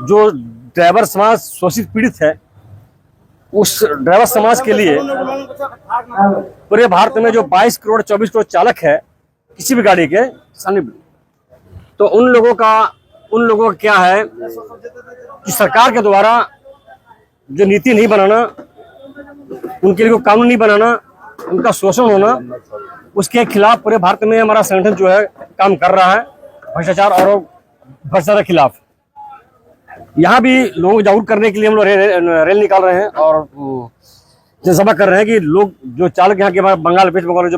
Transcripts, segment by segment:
जो ड्राइवर समाज शोषित पीड़ित है, उस ड्राइवर समाज के लिए पूरे भारत में जो 22 करोड़ 24 करोड़ चालक है किसी भी गाड़ी के सामने, तो उन लोगों का क्या है कि सरकार के द्वारा जो नीति नहीं बनाना, उनके लिए कानून नहीं बनाना, उनका शोषण होना, उसके खिलाफ पूरे भारत में हमारा संगठन जो है काम कर रहा है, भ्रष्टाचार और भ्रष्टाचार के खिलाफ। यहाँ भी लोगों को जागरूक करने के लिए हम लोग रैली निकाल रहे हैं और जनसभा कर रहे हैं कि लोग जो चालक यहाँ के बंगाल वेस्ट बंगाल जो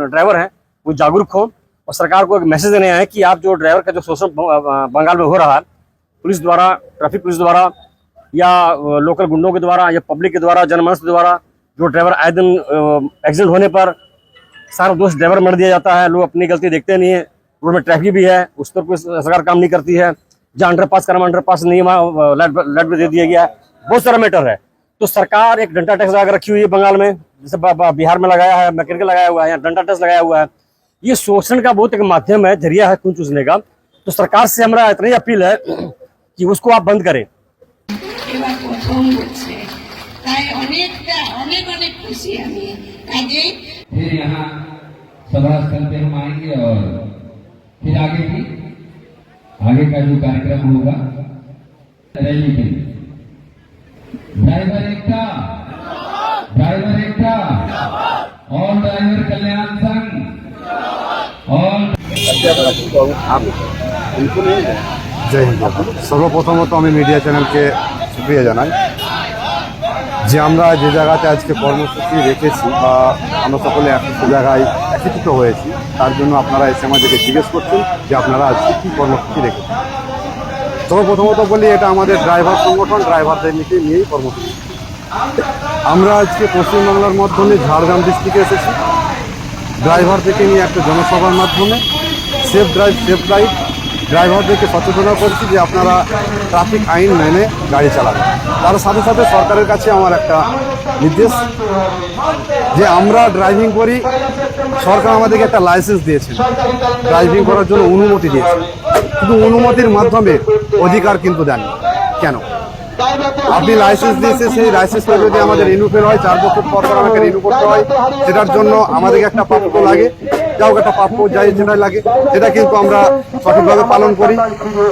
ड्राइवर हैं वो जागरूक हो, और सरकार को एक मैसेज देने आए कि आप जो ड्राइवर का जो शोषण बंगाल में हो रहा है, पुलिस द्वारा, ट्रैफिक पुलिस द्वारा या लोकल गुंडों के द्वारा या पब्लिक के द्वारा, जनमानस के द्वारा, जो ड्राइवर आए दिन एक्सीडेंट होने पर सारा दोष ड्राइवर मर दिया जाता है। लोग अपनी गलती देखते नहीं है। रोड में ट्रैफिक भी है, उस पर कोई सरकार काम नहीं करती है। जहाँ अंडरपास कराना अंडरपास नहीं, लाइट भी दे दिया गया है। बहुत सारा मैटर है। तो सरकार एक डंडा टैक्स लगा रखी हुई है बंगाल में, जैसे बिहार में लगाया है, मैकेनिकल लगाया हुआ है, यहाँ डंडा टैक्स लगाया हुआ है। ये शोषण का बहुत एक माध्यम है, जरिया है खून चूसने का। तो सरकार से हमारा इतनी अपील है कि उसको आप बंद करें। फिर यहाँ सभा स्थल पे हम आएंगे और फिर आगे का जो कार्यक्रम होगा रैली पे। ड्राइवर एकता और ड्राइवर कल्याण संघ और जय हिंद। सर्वप्रथमत আমি মিডিয়া চ্যানেলকে শুকরিয়া জানাই যে আমরা যে জায়গাতে আজকে কর্মসূচি রেখেছি বা আমরা সকলে একই জায়গায় একত্রিত হয়েছি, তার জন্য আপনারা এসে আমাদেরকে জিজ্ঞেস করছেন যে আপনারা আজকে কী কর্মসূচি রেখেছেন। সর্বপ্রথমত বলি, এটা আমাদের ড্রাইভার সংগঠন, ড্রাইভারদের নিয়েই কর্মসূচি। আমরা আজকে পশ্চিমবাংলার মাধ্যমে ঝাড়গ্রাম ডিস্ট্রিক্টে এসেছি ড্রাইভারদেরকে নিয়ে একটা জনসভার মাধ্যমে সেফ ড্রাইভ সেফ রাইড ড্রাইভারদেরকে সচেতন করছি যে আপনারা ট্রাফিক আইন মেনে গাড়ি চালাবেন। তার সাথে সাথে সরকারের কাছে আমার একটা নির্দেশ যে আমরা ড্রাইভিং করি, সরকার আমাদেরকে একটা লাইসেন্স দিয়েছেন, ড্রাইভিং করার জন্য অনুমতি দিয়েছে, কিন্তু অনুমতির মাধ্যমে অধিকার কিন্তু দেন। কেন? আপনি লাইসেন্স দিয়েছে, সেই লাইসেন্সটা যদি আমাদের রিনিউ ফেল হয়, 4 বছর পর আমাকে রিনিউ করতে হয়, সেটার জন্য আমাদেরকে একটা প্রাপ্য লাগে, যাও একটা প্রাপ্য যাই যেটা লাগে, সেটা কিন্তু আমরা সঠিকভাবে পালন করি।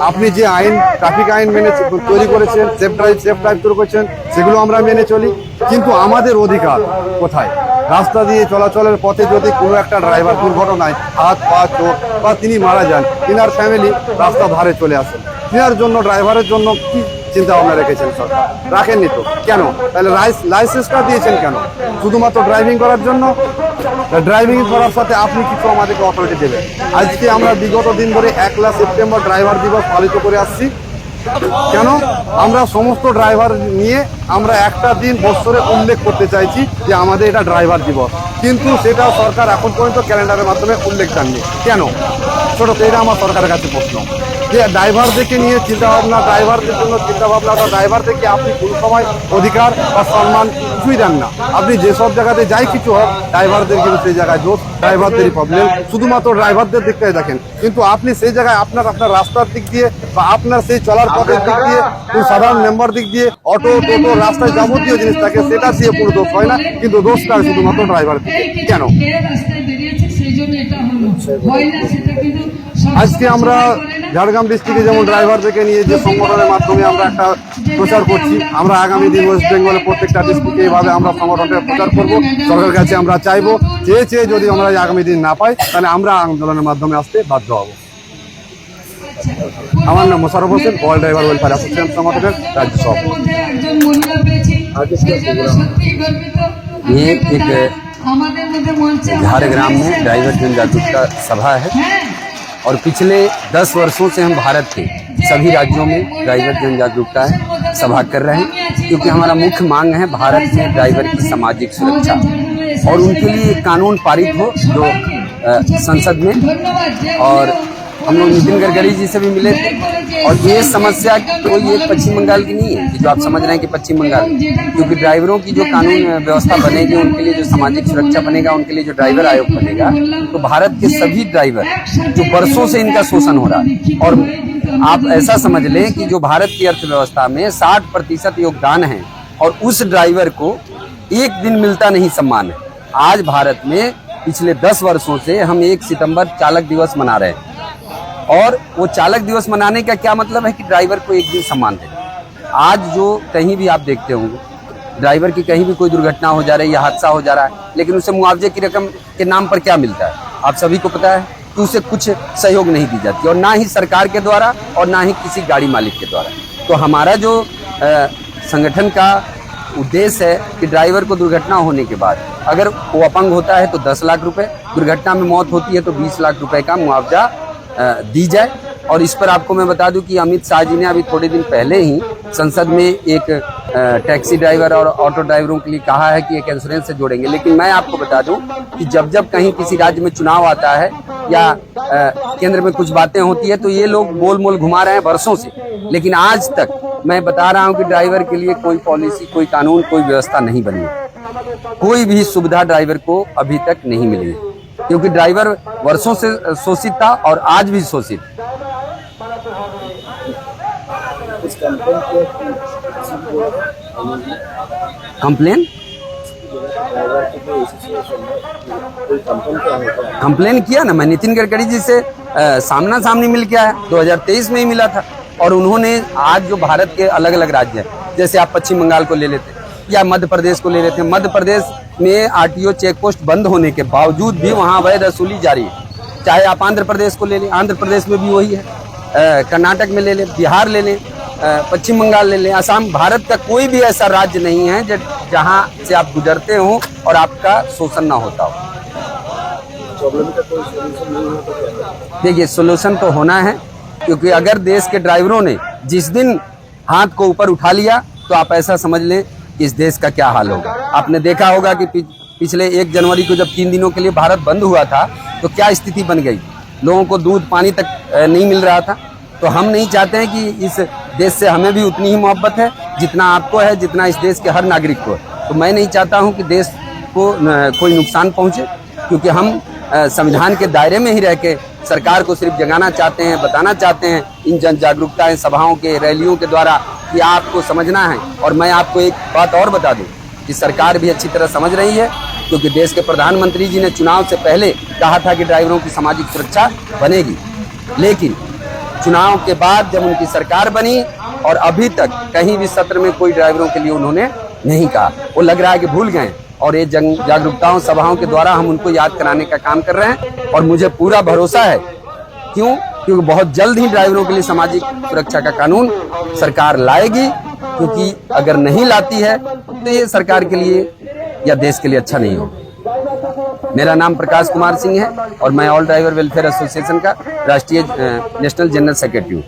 আপনি যে আইন, ট্রাফিক আইন মেনে তৈরি করেছেন, সেফ ড্রাইভ তৈরি করেছেন, সেগুলো আমরা মেনে চলি। কিন্তু আমাদের অধিকার কোথায়? রাস্তা দিয়ে চলাচলের পথে যদি কোনো একটা ড্রাইভার দুর্ঘটনায় হাত পা চোট বা তিনি মারা যান, তিনার ফ্যামিলি রাস্তা ধারে চলে আসেন, তিনার জন্য ড্রাইভারের জন্য কি চিন্তা ভাবনা রেখেছেন সরকার? রাখেননি তো। কেন? তাহলে লাইসেন্সটা দিয়েছেন কেন? শুধুমাত্র ড্রাইভিং করার জন্য? ড্রাইভিং করার সাথে আপনি কিছু আমাদেরকে অথরিটি দেবেন। আজকে আমরা বিগত দিন ধরে 1 সেপ্টেম্বর ড্রাইভার দিবস পালিত করে আসছি। কেন? আমরা সমস্ত ড্রাইভার নিয়ে আমরা একটা দিন বছরে উল্লেখ করতে চাইছি যে আমাদের এটা ড্রাইভার দিবস, কিন্তু সেটা সরকার এখন পর্যন্ত ক্যালেন্ডারের মাধ্যমে উল্লেখ দেননি। কেন? ছোট তো এটা আমার সরকারের কাছে প্রশ্ন যে ড্রাইভারদেরকে নিয়ে চিন্তাভাবনা, ড্রাইভারদের জন্য চিন্তাভাবনা, বা ড্রাইভারদেরকে আপনি কোনো সময় অধিকার বা সম্মান কিছুই দেন না। আপনি যেসব জায়গাতে যাই কিছু হোক, ড্রাইভারদের কিন্তু সেই জায়গায় দোষ, ড্রাইভারদেরই প্রবলেম, শুধুমাত্র ড্রাইভারদের দিকটাই দেখেন। কিন্তু আপনি সেই জায়গায় আপনার রাস্তার দিক দিয়ে বা আপনার সেই চলার পথের দিক দিয়ে, সাধারণ মেম্বার দিক দিয়ে, অটো টোটো রাস্তায় যাবতীয় জিনিস থাকে, সেটা দিয়ে কোনো দোষ হয় না, কিন্তু দোষটা শুধুমাত্র ড্রাইভার দিকে। কেন? আজকে আমরা ঝাড়গ্রাম ডিস্ট্রিক্টে যেমন ড্রাইভারদেরকে নিয়ে যে সংগঠনের মাধ্যমে আমরা একটা প্রচার করছি, আমরা আগামী দিন ওয়েস্ট বেঙ্গলের প্রত্যেকটা ডিস্ট্রিক্টে এইভাবে আমরা সংগঠনটা প্রচার করব। সরকারের কাছে আমরা চাইবো, চেয়ে যদি আমরা আগামী দিন না পাই, তাহলে আমরা আন্দোলনের মাধ্যমে আসতে বাধ্য হব। আমার নাম Mosharraf Hossain, all driver welfare association সংগঠনের রাজ্য সভাপতি। ये एक झारग्राम में ड्राइवर जन जागरूकता सभा है और पिछले 10 वर्षों से हम भारत के सभी राज्यों में ड्राइवर जन जागरूकता सभा कर रहे हैं, क्योंकि हमारा मुख्य मांग है भारत में ड्राइवर की सामाजिक सुरक्षा और उनके लिए एक कानून पारित हो जो संसद में। और हम लोग नितिन गडकरी जी से भी मिले थे और ये समस्या कोई एक पश्चिम बंगाल की नहीं है कि जो आप समझ रहे हैं कि पश्चिम बंगाल, क्योंकि ड्राइवरों की जो कानून व्यवस्था बनेगी, उनके लिए जो सामाजिक सुरक्षा बनेगा, उनके लिए जो ड्राइवर आयोग बनेगा, तो भारत के सभी ड्राइवर जो वर्षों से इनका शोषण हो रहा है और आप ऐसा समझ लें कि जो भारत की अर्थव्यवस्था में 60% योगदान है और उस ड्राइवर को एक दिन मिलता नहीं सम्मान। आज भारत में पिछले 10 वर्षों से हम 1 सितंबर चालक दिवस मना रहे हैं और वो चालक दिवस मनाने का क्या मतलब है कि ड्राइवर को एक दिन सम्मान दें। आज जो कहीं भी आप देखते होंगे ड्राइवर की कहीं भी कोई दुर्घटना हो जा रही है या हादसा हो जा रहा है, लेकिन उसे मुआवजे की रकम के नाम पर क्या मिलता है आप सभी को पता है कि उसे कुछ सहयोग नहीं दी जाती और ना ही सरकार के द्वारा और ना ही किसी गाड़ी मालिक के द्वारा। तो हमारा जो संगठन का उद्देश्य है कि ड्राइवर को दुर्घटना होने के बाद अगर वो अपंग होता है तो 10 लाख रुपए, दुर्घटना में मौत होती है तो 20 लाख रुपए का मुआवजा दी जाए। और इस पर आपको मैं बता दूं कि अमित शाह जी ने अभी थोड़े दिन पहले ही संसद में एक टैक्सी ड्राइवर और ऑटो ड्राइवरों के लिए कहा है कि एक इंश्योरेंस से जोड़ेंगे। लेकिन मैं आपको बता दूं कि जब कहीं किसी राज्य में चुनाव आता है या केंद्र में कुछ बातें होती है तो ये लोग गोल मोल घुमा रहे हैं वर्षों से, लेकिन आज तक मैं बता रहा हूं कि ड्राइवर के लिए कोई पॉलिसी, कोई कानून, कोई व्यवस्था नहीं बनी है। कोई भी सुविधा ड्राइवर को अभी तक नहीं मिली है क्योंकि ड्राइवर वर्षों से शोषित था और आज भी शोषित। कंप्लेन किया ना, मैं नितिन गडकरी जी से सामना सामनी मिल के आया, 2023 में ही मिला था। और उन्होंने आज जो भारत के अलग अलग राज्य हैं, जैसे आप पश्चिम बंगाल को ले लेते या मध्य प्रदेश को ले लेते हैं, मध्य प्रदेश में आरटीओ चेक पोस्ट बंद होने के बावजूद भी वहाँ अवैध वसूली जारी है। चाहे आप आंध्र प्रदेश को ले लें, आंध्र प्रदेश में भी वही है, कर्नाटक में ले लें, बिहार ले लें, पश्चिम बंगाल ले लें, असम, भारत का कोई भी ऐसा राज्य नहीं है जहाँ से आप गुजरते हो और आपका शोषण ना होता हो। देखिए सोल्यूशन तो होना है, क्योंकि अगर देश के ड्राइवरों ने जिस दिन हाथ को ऊपर उठा लिया तो आप ऐसा समझ लें कि इस देश का क्या हाल होगा। आपने देखा होगा कि पिछले 1 जनवरी को जब 3 दिनों के लिए भारत बंद हुआ था तो क्या स्थिति बन गई, लोगों को दूध पानी तक नहीं मिल रहा था। तो हम नहीं चाहते हैं कि इस देश से हमें भी उतनी ही मोहब्बत है जितना आपको है, जितना इस देश के हर नागरिक को है। तो मैं नहीं चाहता हूं कि देश को कोई नुकसान पहुंचे, क्योंकि हम संविधान के दायरे में ही रह के सरकार को सिर्फ जगाना चाहते हैं, बताना चाहते हैं इन जन जागरूकता सभाओं के, रैलियों के द्वारा कि आपको समझना है। और मैं आपको एक बात और बता दूं कि सरकार भी अच्छी तरह समझ रही है, क्योंकि देश के प्रधानमंत्री जी ने चुनाव से पहले कहा था कि ड्राइवरों की सामाजिक सुरक्षा बनेगी, लेकिन चुनाव के बाद जब उनकी सरकार बनी और अभी तक कहीं भी सत्र में कोई ड्राइवरों के लिए उन्होंने नहीं कहा। वो लग रहा है कि भूल गए और ये जागरूकताओं सभाओं के द्वारा हम उनको याद कराने का काम कर रहे हैं। और मुझे पूरा भरोसा है, क्योंकि बहुत जल्द ही ड्राइवरों के लिए सामाजिक सुरक्षा का कानून सरकार लाएगी, क्योंकि अगर नहीं लाती है तो ये सरकार के लिए या देश के लिए अच्छा नहीं होगा। मेरा नाम प्रकाश कुमार सिंह है और मैं ऑल ड्राइवर वेलफेयर एसोसिएशन का राष्ट्रीय नेशनल जनरल सेक्रेटरी हूँ।